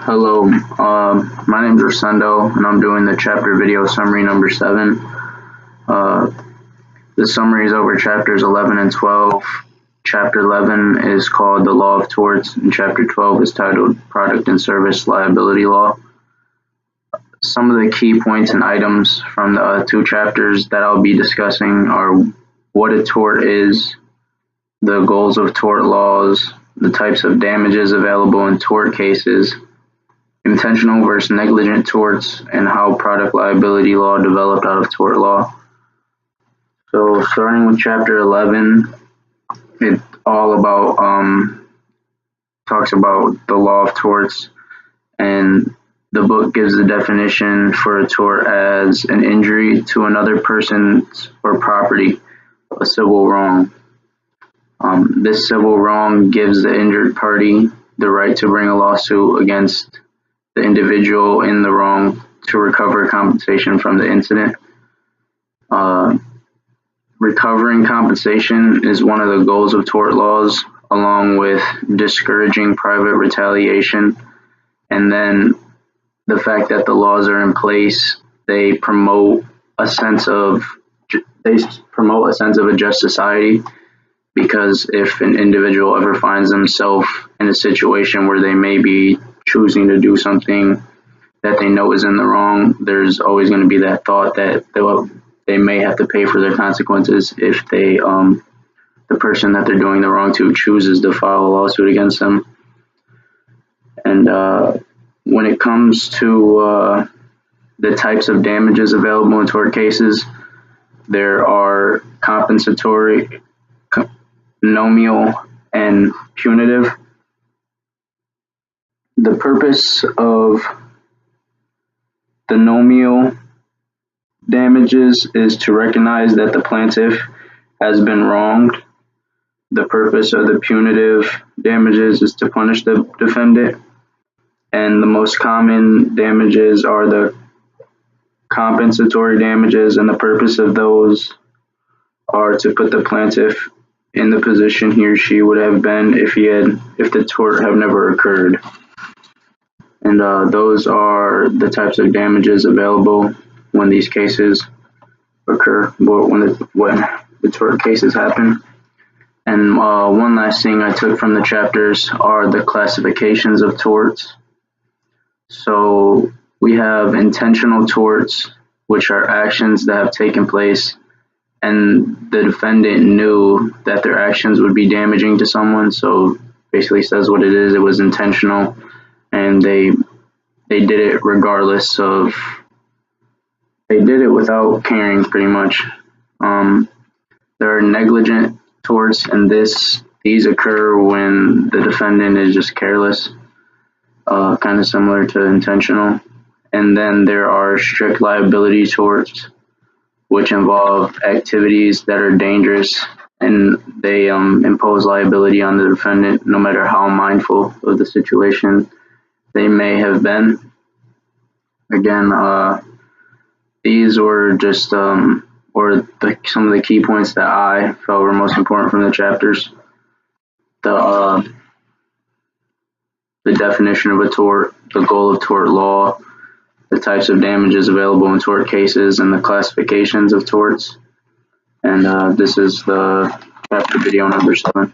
Hello, my name is Rosendo, and I'm doing the chapter video summary number 7. The summary is over chapters 11 and 12. Chapter 11 is called The Law of Torts, and chapter 12 is titled Product and Service Liability Law. Some of the key points and items from the two chapters that I'll be discussing are what a tort is, the goals of tort laws, the types of damages available in tort cases, intentional versus negligent torts, and how product liability law developed out of tort law. So starting with chapter 11, it's all about talks about the law of torts, and the book gives the definition for a tort as an injury to another person's or property, a civil wrong. This civil wrong gives the injured party the right to bring a lawsuit against the individual in the wrong to recover compensation from the incident. Recovering compensation is one of the goals of tort laws, along with discouraging private retaliation. And then the fact that the laws are in place, they promote a sense of a just society, because if an individual ever finds themselves in a situation where they may be choosing to do something that they know is in the wrong, there's always going to be that thought that they may have to pay for their consequences if the person that they're doing the wrong to chooses to file a lawsuit against them. And when it comes to the types of damages available in tort cases, there are compensatory, nominal, and punitive. The purpose of the nominal damages is to recognize that the plaintiff has been wronged. The purpose of the punitive damages is to punish the defendant. And the most common damages are the compensatory damages, and the purpose of those are to put the plaintiff in the position he or she would have been if the tort had never occurred. And those are the types of damages available when these cases occur, when the tort cases happen. And one last thing I took from the chapters are the classifications of torts. So we have intentional torts, which are actions that have taken place and the defendant knew that their actions would be damaging to someone. So basically says what it is. It was intentional, and they did it regardless of, they did it without caring, pretty much. There are negligent torts, and these occur when the defendant is just careless, kind of similar to intentional. And then there are strict liability torts, which involve activities that are dangerous, and they impose liability on the defendant no matter how mindful of the situation they may have been. Again, these were just some of the key points that I felt were most important from the chapters. The definition of a tort, the goal of tort law, the types of damages available in tort cases, and the classifications of torts. And this is the chapter video number 7.